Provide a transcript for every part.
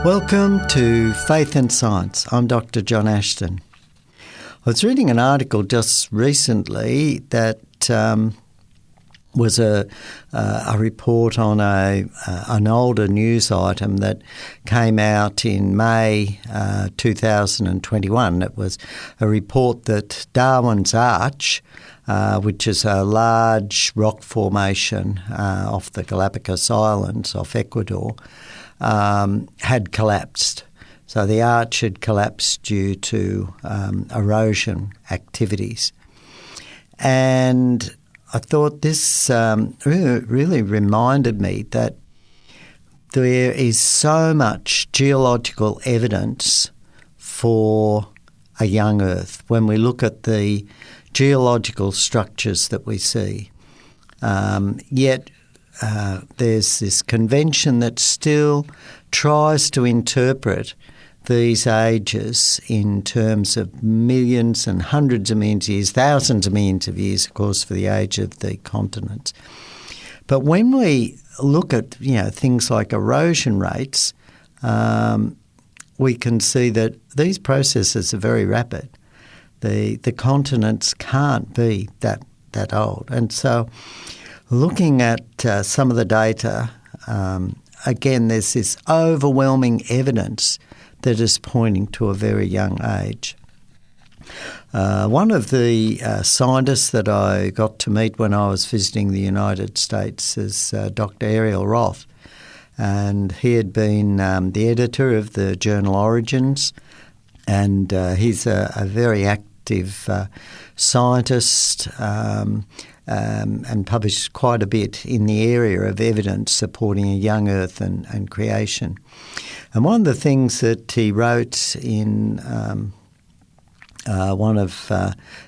Welcome to Faith and Science. I'm Dr John Ashton. I was reading an article just recently that was a report on an older news item that came out in May 2021. It was a report that Darwin's Arch, which is a large rock formation off the Galapagos Islands off Ecuador, had collapsed. So the arch had collapsed due to erosion activities. And I thought this really reminded me that there is so much geological evidence for a young Earth when we look at the geological structures that we see. Yet there's this convention that still tries to interpret these ages in terms of millions and hundreds of millions of years, thousands of millions of years, of course, for the age of the continents. But when we look at things like erosion rates, we can see that these processes are very rapid. The continents can't be that old, and so looking at some of the data, again, there's this overwhelming evidence that is pointing to a very young age. One of the scientists that I got to meet when I was visiting the United States is Dr. Ariel Roth, and he had been the editor of the journal Origins, and he's a very active scientist and published quite a bit in the area of evidence supporting a young Earth and creation. And one of the things that he wrote in one of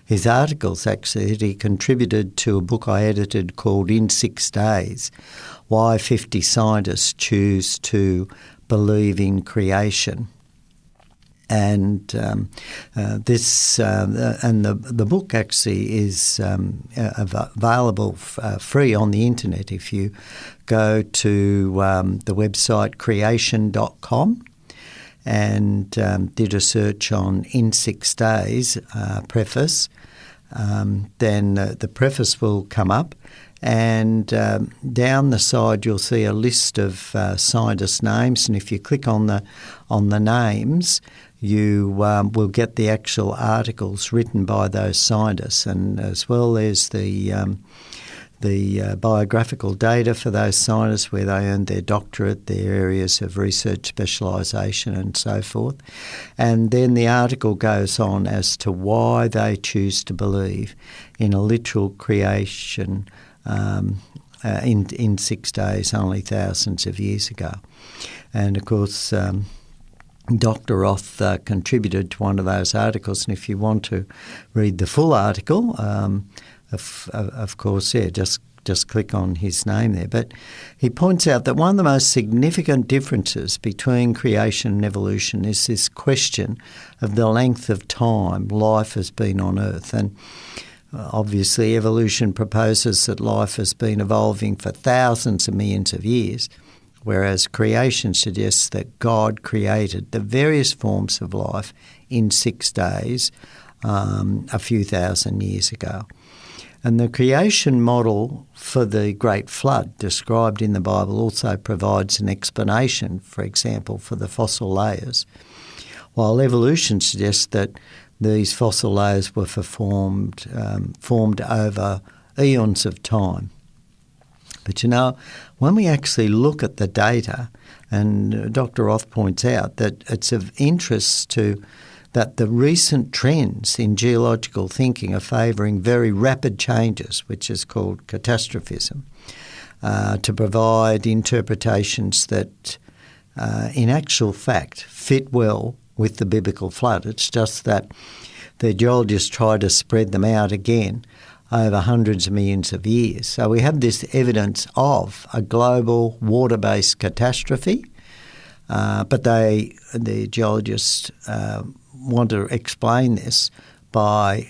his articles, actually, that he contributed to a book I edited called In 6 Days, Why 50 Scientists Choose to Believe in Creation. And the book actually is available free on the internet if you go to the website creation.com and did a search on In 6 Days preface. Then the preface will come up, and down the side you'll see a list of scientists' names, and if you click on the names, you will get the actual articles written by those scientists, and as well as the biographical data for those scientists where they earned their doctorate, their areas of research specialisation and so forth. And then the article goes on as to why they choose to believe in a literal creation in 6 days, only thousands of years ago. And of course, Dr. Roth contributed to one of those articles, and if you want to read the full article, of course, just click on his name there. But he points out that one of the most significant differences between creation and evolution is this question of the length of time life has been on Earth. And obviously evolution proposes that life has been evolving for thousands of millions of years, whereas creation suggests that God created the various forms of life in 6 days a few thousand years ago. And the creation model for the Great Flood described in the Bible also provides an explanation, for example, for the fossil layers, while evolution suggests that these fossil layers were formed over eons of time. But when we actually look at the data, and Dr. Roth points out that it's of interest that the recent trends in geological thinking are favouring very rapid changes, which is called catastrophism, to provide interpretations that in actual fact fit well with the biblical flood. It's just that the geologists try to spread them out again over hundreds of millions of years. So we have this evidence of a global water-based catastrophe, but the geologists want to explain this by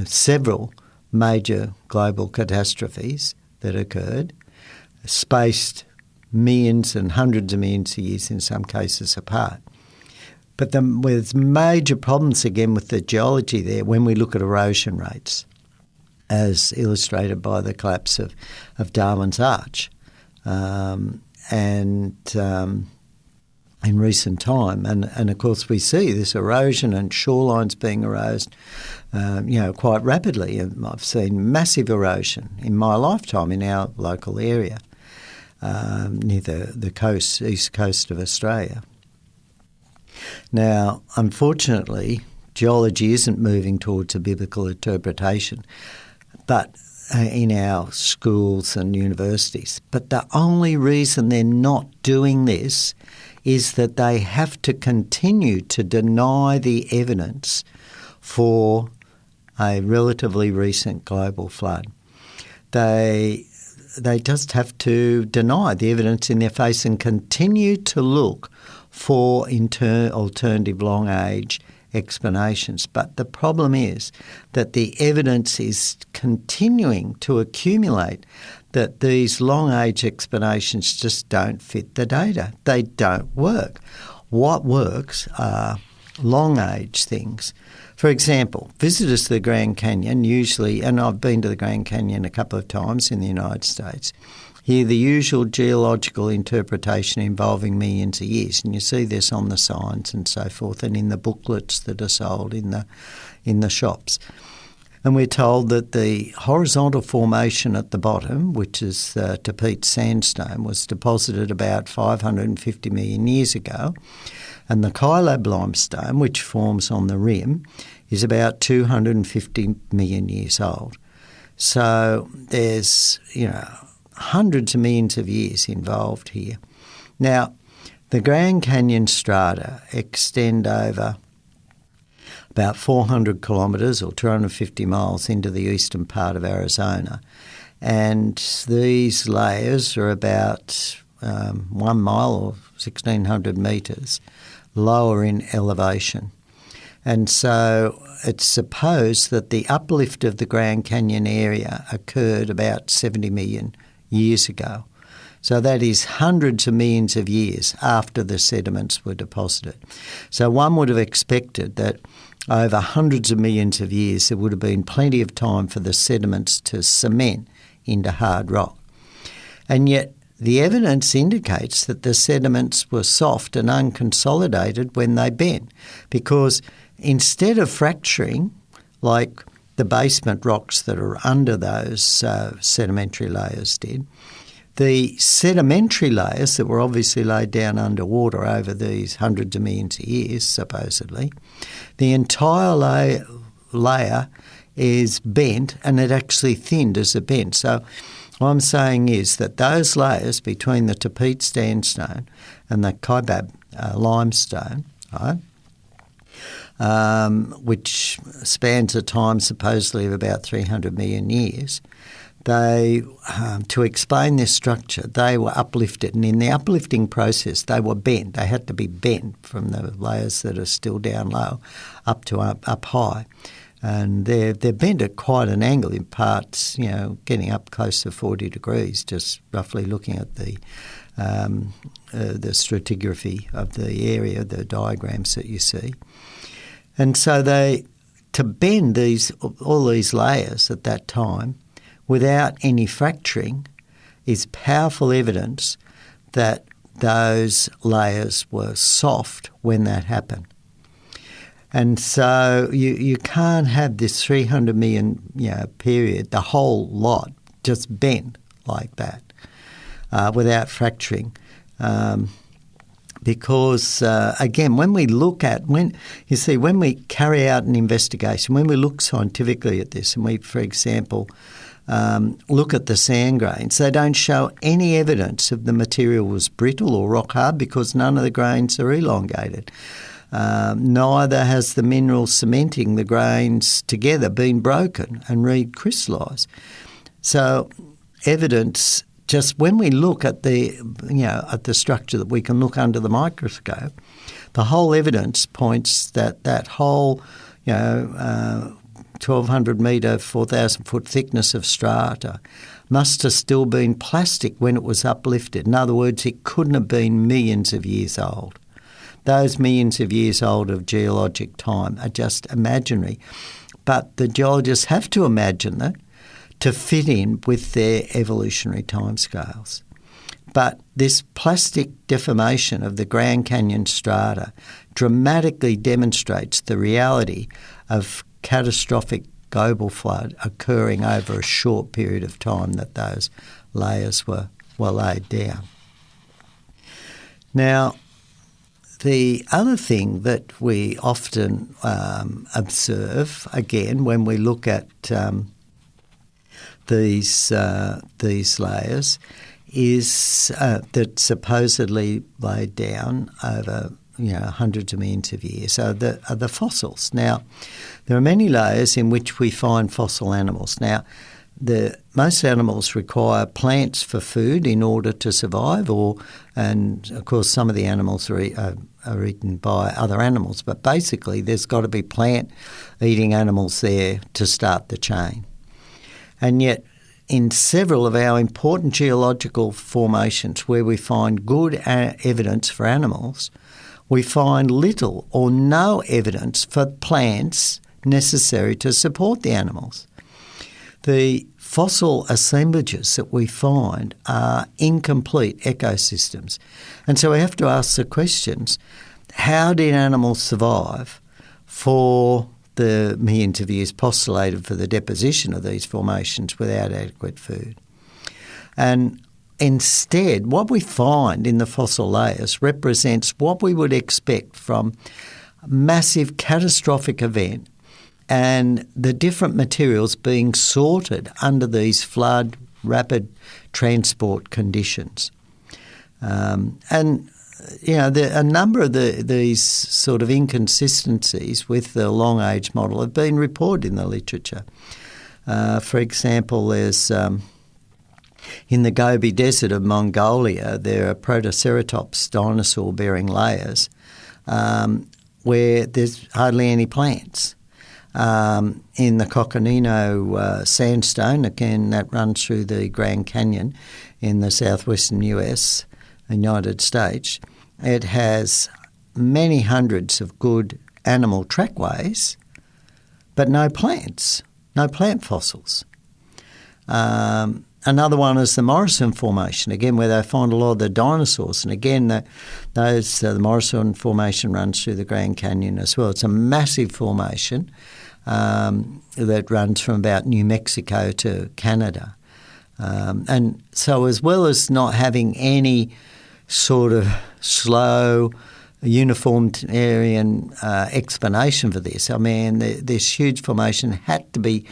several major global catastrophes that occurred, spaced millions and hundreds of millions of years in some cases apart. But there's major problems again with the geology there when we look at erosion rates, as illustrated by the collapse of Darwin's Arch. In recent time. And of course we see this erosion and shorelines being eroded, quite rapidly. I've seen massive erosion in my lifetime in our local area, near the coast, east coast of Australia. Now, unfortunately, geology isn't moving towards a biblical interpretation, but in our schools and universities. But the only reason they're not doing this is that they have to continue to deny the evidence for a relatively recent global flood. They just have to deny the evidence in their face and continue to look for alternative long-age explanations. But the problem is that the evidence is continuing to accumulate that these long-age explanations just don't fit the data. They don't work. What works are long-age things. For example, visitors to the Grand Canyon usually, and I've been to the Grand Canyon a couple of times in the United States, hear the usual geological interpretation involving millions of years, and you see this on the signs and so forth and in the booklets that are sold in the shops. And we're told that the horizontal formation at the bottom, which is the Tapete Sandstone, was deposited about 550 million years ago, and the Kylab Limestone, which forms on the rim, is about 250 million years old. So there's, hundreds of millions of years involved here. Now, the Grand Canyon strata extend over about 400 kilometres or 250 miles into the eastern part of Arizona. And these layers are about 1 mile or 1,600 metres lower in elevation. And so it's supposed that the uplift of the Grand Canyon area occurred about 70 million years ago. So that is hundreds of millions of years after the sediments were deposited. So one would have expected that over hundreds of millions of years there would have been plenty of time for the sediments to cement into hard rock. And yet the evidence indicates that the sediments were soft and unconsolidated when they bent, because instead of fracturing like the basement rocks that are under those sedimentary layers did, the sedimentary layers that were obviously laid down underwater over these hundreds of millions of years, supposedly, the entire layer is bent and it actually thinned as it bent. So what I'm saying is that those layers between the Tapete Sandstone and the Kylab Limestone, right, which spans a time supposedly of about 300 million years, they, to explain this structure, they were uplifted, and in the uplifting process they were bent. They had to be bent from the layers that are still down low up to up high. And they're bent at quite an angle, in parts, getting up close to 40 degrees, just roughly looking at the stratigraphy of the area, the diagrams that you see. And so to bend all these layers at that time without any fracturing is powerful evidence that those layers were soft when that happened. And so you can't have this 300 million period, the whole lot, just bent like that without fracturing. Because, again, when we carry out an investigation, when we look scientifically at this and we, for example, look at the sand grains, they don't show any evidence of the material was brittle or rock hard because none of the grains are elongated. Neither has the mineral cementing the grains together been broken and recrystallised. So evidence, just when we look at the structure that we can look under the microscope, the whole evidence points that whole 1,200 metre, 4,000 foot thickness of strata must have still been plastic when it was uplifted. In other words, it couldn't have been millions of years old. Those millions of years old of geologic time are just imaginary. But the geologists have to imagine that to fit in with their evolutionary timescales. But this plastic deformation of the Grand Canyon strata dramatically demonstrates the reality of catastrophic global flood occurring over a short period of time that those layers were laid down. Now, the other thing that we often observe, again, when we look at these layers, is that supposedly laid down over hundreds of millions of years are the fossils. Now, there are many layers in which we find fossil animals. Now, most animals require plants for food in order to survive, and of course some of the animals are eaten by other animals. But basically, there's got to be plant-eating animals there to start the chain. And yet, in several of our important geological formations where we find good evidence for animals, we find little or no evidence for plants necessary to support the animals. The fossil assemblages that we find are incomplete ecosystems. And so we have to ask the questions, how did animals survive for the millions of years postulated for the deposition of these formations without adequate food? And instead, what we find in the fossil layers represents what we would expect from a massive catastrophic event and the different materials being sorted under these flood, rapid transport conditions. A number of these sort of inconsistencies with the long age model have been reported in the literature. For example, there's in the Gobi Desert of Mongolia, there are Protoceratops dinosaur-bearing layers where there's hardly any plants. In the Coconino sandstone, again, that runs through the Grand Canyon in the southwestern US, United States, it has many hundreds of good animal trackways, but no plants, no plant fossils. Another one is the Morrison Formation, again, where they find a lot of the dinosaurs. And again, the Morrison Formation runs through the Grand Canyon as well. It's a massive formation that runs from about New Mexico to Canada. And so as well as not having any sort of slow, uniformitarian explanation for this, I mean, this huge formation had to be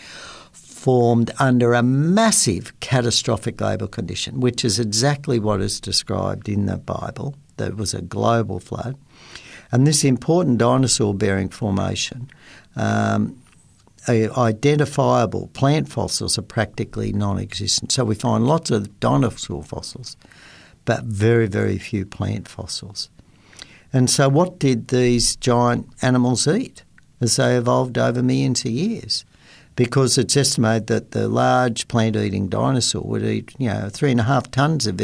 formed under a massive catastrophic global condition, which is exactly what is described in the Bible. There was a global flood. And this important dinosaur-bearing formation, identifiable plant fossils are practically non-existent. So we find lots of dinosaur fossils, but very, very few plant fossils. And so what did these giant animals eat as they evolved over millions of years? Because it's estimated that the large plant-eating dinosaur would eat, 3.5 tons of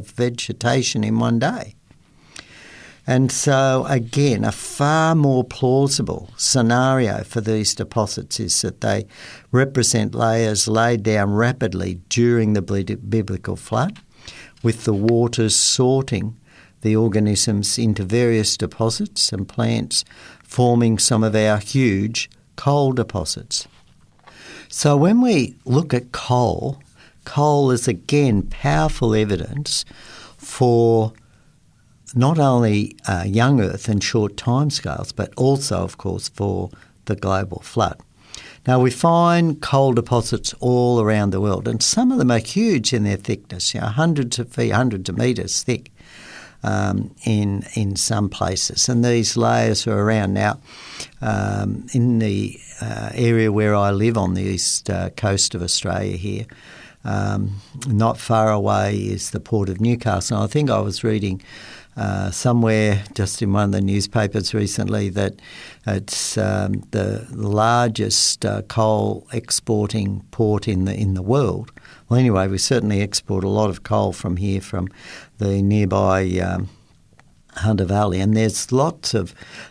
vegetation in one day. And so, again, a far more plausible scenario for these deposits is that they represent layers laid down rapidly during the biblical flood, with the waters sorting the organisms into various deposits and plants, forming some of our huge coal deposits. So when we look at coal is again powerful evidence for not only young Earth and short timescales, but also, of course, for the global flood. Now, we find coal deposits all around the world, and some of them are huge in their thickness, hundreds of feet, hundreds of metres thick in some places. And these layers are around now. In the area where I live on the east coast of Australia here, not far away is the port of Newcastle. And I think I was reading somewhere just in one of the newspapers recently that it's the largest coal exporting port in the world. Well, anyway, we certainly export a lot of coal from here, from the nearby Hunter Valley, and there's a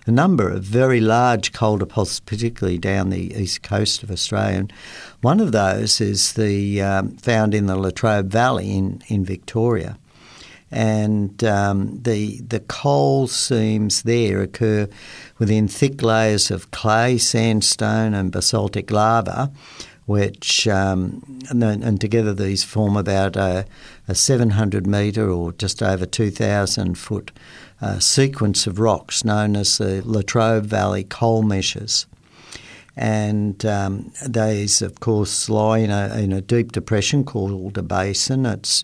number of very large coal deposits, particularly down the east coast of Australia. And one of those is found in the Latrobe Valley in Victoria. And the coal seams there occur within thick layers of clay, sandstone and basaltic lava, which and together these form about a 700 metre or just over 2,000 foot sequence of rocks known as the Latrobe Valley coal meshes. And these, of course, lie in a deep depression called a basin. It's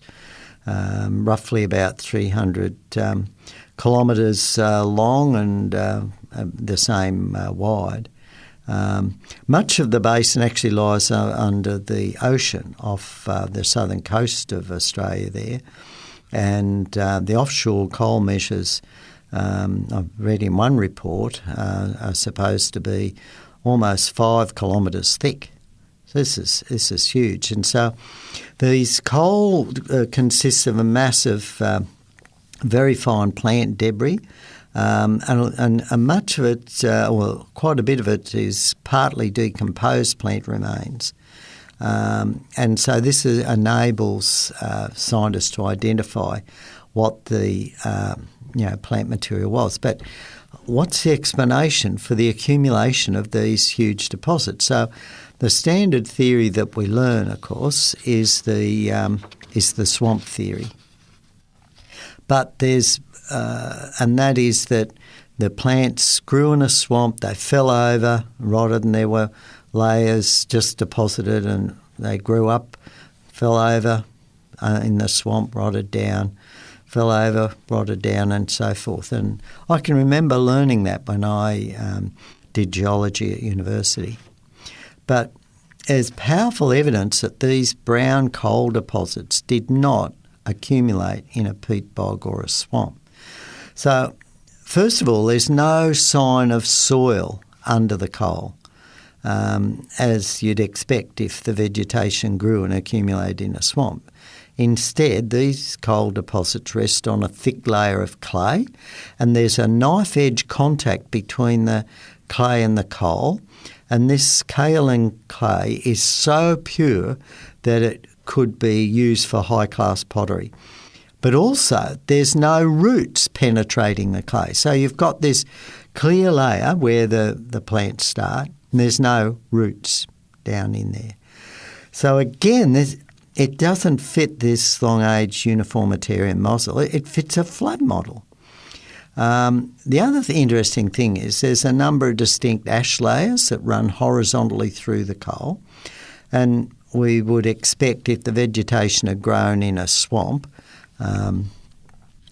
roughly about 300 kilometres long and the same wide. Much of the basin actually lies under the ocean off the southern coast of Australia there. And the offshore coal meshes, I've read in one report, are supposed to be almost 5 kilometres thick. So this is huge. And so these coal consists of a massive, very fine plant debris, and much of it, quite a bit of it, is partly decomposed plant remains. And so this enables scientists to identify what the plant material was. But what's the explanation for the accumulation of these huge deposits? So the standard theory that we learn, of course, is the swamp theory. But there's and that is that the plants grew in a swamp, they fell over, rotted, and there were layers just deposited, and they grew up, fell over in the swamp, rotted down, fell over, rotted down, and so forth. And I can remember learning that when I did geology at university. But there's powerful evidence that these brown coal deposits did not accumulate in a peat bog or a swamp. So, first of all, there's no sign of soil under the coal, as you'd expect if the vegetation grew and accumulated in a swamp. Instead, these coal deposits rest on a thick layer of clay, and there's a knife-edge contact between the clay and the coal, and this kaolin clay is so pure that it could be used for high-class pottery. But also, there's no roots penetrating the clay. So you've got this clear layer where the plants start, and there's no roots down in there. So again, it doesn't fit this long-age uniformitarian model. It fits a flood model. The other interesting thing is there's a number of distinct ash layers that run horizontally through the coal, and we would expect if the vegetation had grown in a swamp,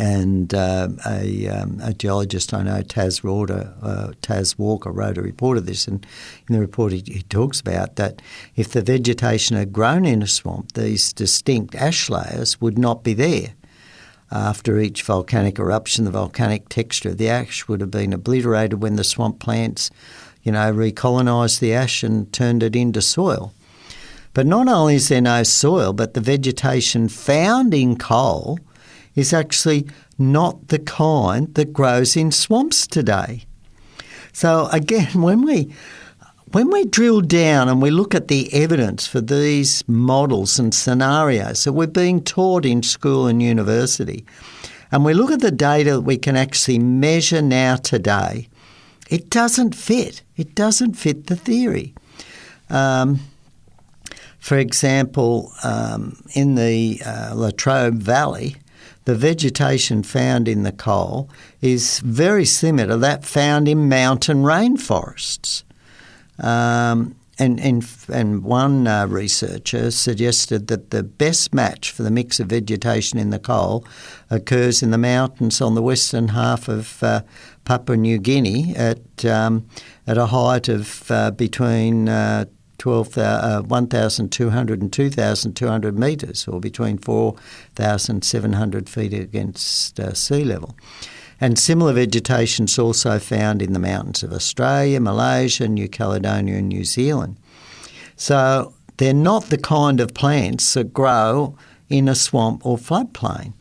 and a geologist I know, Taz Walker, wrote a report of this, and in the report he talks about that if the vegetation had grown in a swamp, these distinct ash layers would not be there. After each volcanic eruption, the volcanic texture of the ash would have been obliterated when the swamp plants, recolonised the ash and turned it into soil. But not only is there no soil, but the vegetation found in coal is actually not the kind that grows in swamps today. So again, when we drill down and we look at the evidence for these models and scenarios that we're being taught in school and university, and we look at the data that we can actually measure now today, it doesn't fit. It doesn't fit the theory. For example, in the Latrobe Valley, the vegetation found in the coal is very similar to that found in mountain rainforests. And one researcher suggested that the best match for the mix of vegetation in the coal occurs in the mountains on the western half of Papua New Guinea at a height of between 1,200 and 2,200 metres, or between 4,700 feet against sea level. And similar vegetation is also found in the mountains of Australia, Malaysia, New Caledonia and New Zealand. So they're not the kind of plants that grow in a swamp or floodplain.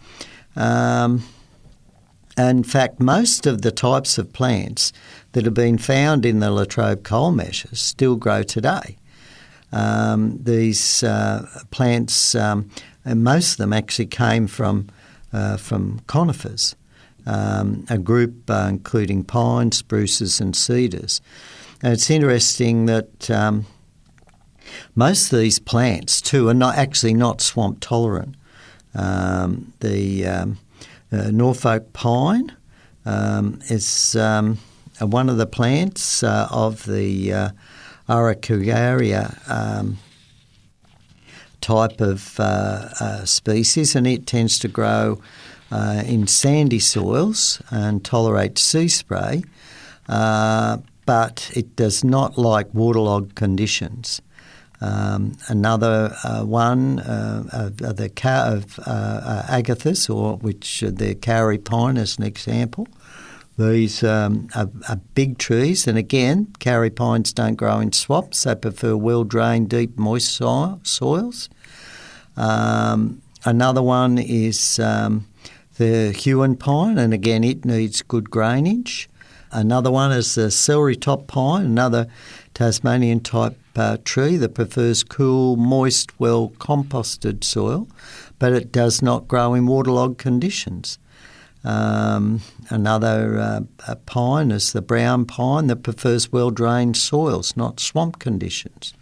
In fact, most of the types of plants that have been found in the Latrobe coal meshes still grow today. These plants, and most of them actually came from conifers, a group including pines, spruces and cedars. And it's interesting that most of these plants too are not swamp tolerant. Norfolk pine is one of the plants of the Araucaria type of species, and it tends to grow in sandy soils and tolerates sea spray, but it does not like waterlogged conditions. Another one of agathis, or which the kauri pine is an example. These are big trees, and again, kauri pines don't grow in swamps. They prefer well-drained, deep, moist soils. Another one is the Huon pine, and again, it needs good drainage. Another one is the celery top pine, another Tasmanian type tree that prefers cool, moist, well composted soil, but it does not grow in waterlogged conditions. Another pine is the brown pine that prefers well-drained soils, not swamp conditions.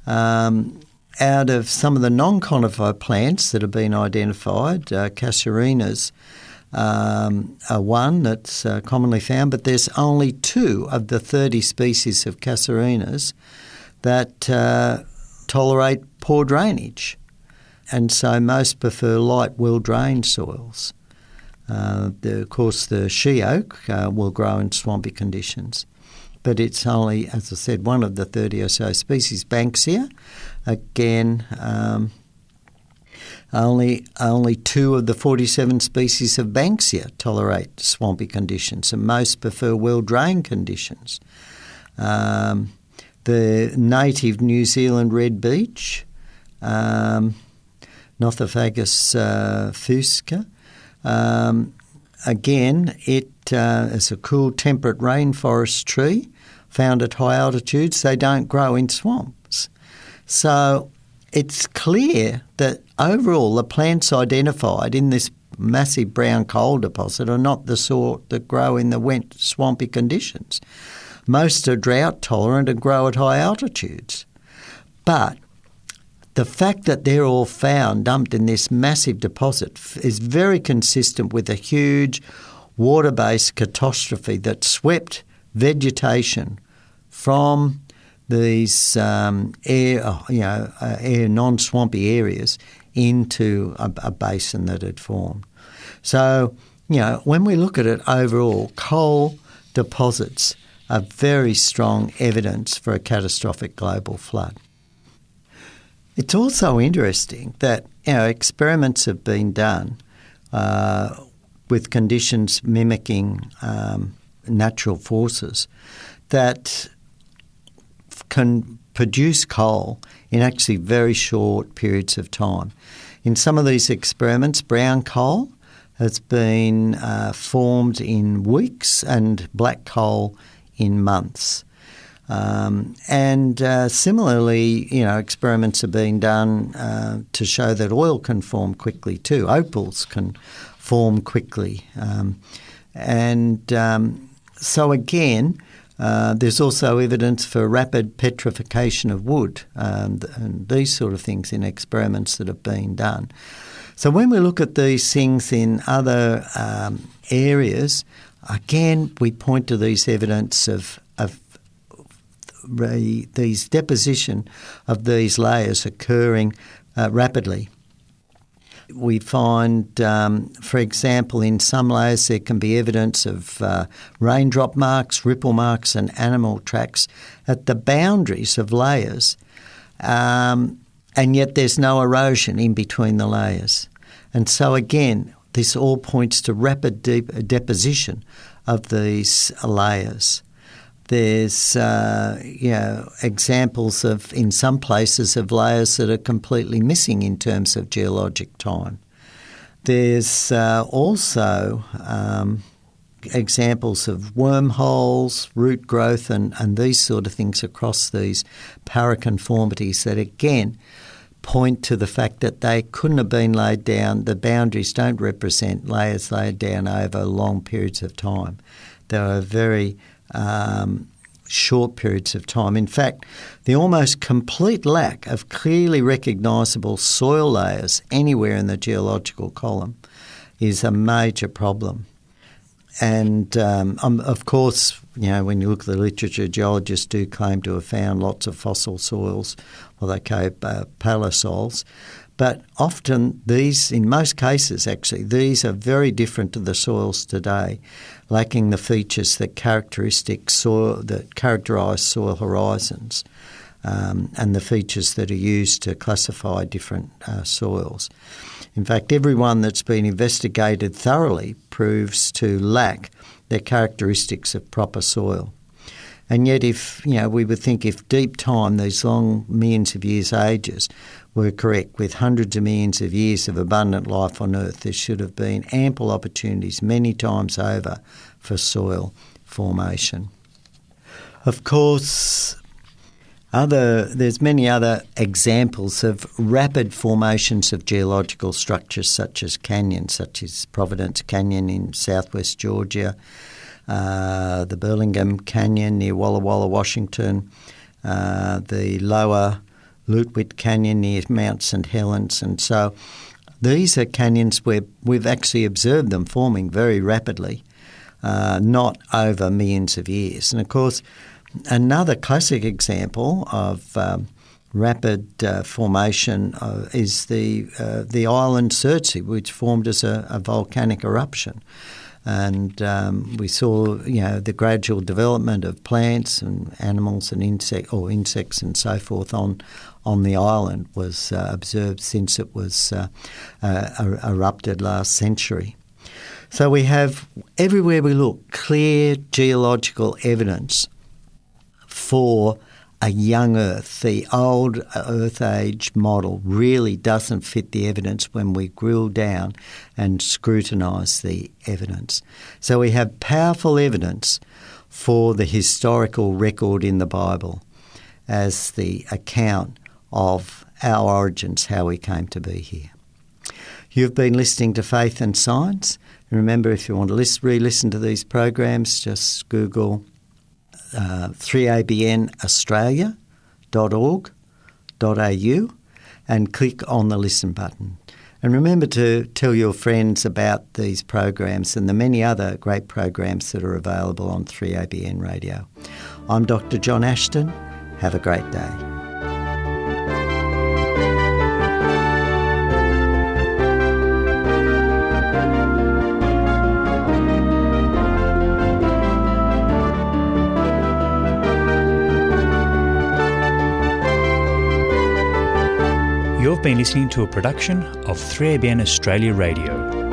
Out of some of the non-conifer plants that have been identified, casuarinas are one that's commonly found, but there's only 2 of the 30 species of casuarinas that tolerate poor drainage, and so most prefer light, well-drained soils. Of course, the she oak will grow in swampy conditions, but it's only, as I said, one of the 30 or so species. Banksia, again, only 2 of the 47 species of Banksia tolerate swampy conditions, and most prefer well-drained conditions. The native New Zealand red beech, Nothofagus fusca, again, it is a cool, temperate rainforest tree found at high altitudes. They don't grow in swamps. So it's clear that overall the plants identified in this massive brown coal deposit are not the sort that grow in the wet, swampy conditions. Most are drought tolerant and grow at high altitudes. But the fact that they're all found dumped in this massive deposit is very consistent with a huge water-based catastrophe that swept vegetation from these non-swampy areas into a basin that had formed. So, when we look at it overall, coal deposits are very strong evidence for a catastrophic global flood. It's also interesting that experiments have been done with conditions mimicking natural forces that can produce coal in actually very short periods of time. In some of these experiments, brown coal has been formed in weeks and black coal in months. Similarly, experiments are being done to show that oil can form quickly too. Opals can form quickly. So again, there's also evidence for rapid petrification of wood and these sort of things in experiments that have been done. So when we look at these things in other areas, again, we point to these evidence of these deposition of these layers occurring rapidly. We find, for example, in some layers there can be evidence of raindrop marks, ripple marks and animal tracks at the boundaries of layers, and yet there's no erosion in between the layers. And so again, this all points to rapid deposition of these layers. There's examples of, in some places, of layers that are completely missing in terms of geologic time. There's also examples of wormholes, root growth and these sort of things across these paraconformities that again point to the fact that they couldn't have been laid down. The boundaries don't represent layers laid down over long periods of time. They are very short periods of time. In fact, the almost complete lack of clearly recognisable soil layers anywhere in the geological column is a major problem. And of course, when you look at the literature, geologists do claim to have found lots of fossil soils, or they call paleosols. But often these, in most cases actually, these are very different to the soils today, lacking the features that characterise soil horizons and the features that are used to classify different soils. In fact, every one that's been investigated thoroughly proves to lack the characteristics of proper soil. And yet we would think if deep time, these long millions of years ages, were correct, with hundreds of millions of years of abundant life on Earth, there should have been ample opportunities many times over for soil formation. Of course, there's many other examples of rapid formations of geological structures such as canyons, such as Providence Canyon in southwest Georgia, the Burlingame Canyon near Walla Walla, Washington, the lower Lutwit Canyon near Mount St Helens. And so these are canyons where we've actually observed them forming very rapidly, not over millions of years. And of course, another classic example of rapid formation is the island Surtsey, which formed as a volcanic eruption. And we saw, the gradual development of plants and animals and insects and so forth on the island was observed since it was erupted last century. So we have, everywhere we look, clear geological evidence for a young Earth. The old Earth age model really doesn't fit the evidence when we drill down and scrutinise the evidence. So we have powerful evidence for the historical record in the Bible as the account of our origins, how we came to be here. You've been listening to Faith and Science. And remember, if you want to re-listen to these programs, just Google 3abnaustralia.org.au and click on the listen button. And remember to tell your friends about these programs and the many other great programs that are available on 3ABN Radio. I'm Dr John Ashton. Have a great day. You've been listening to a production of 3ABN Australia Radio.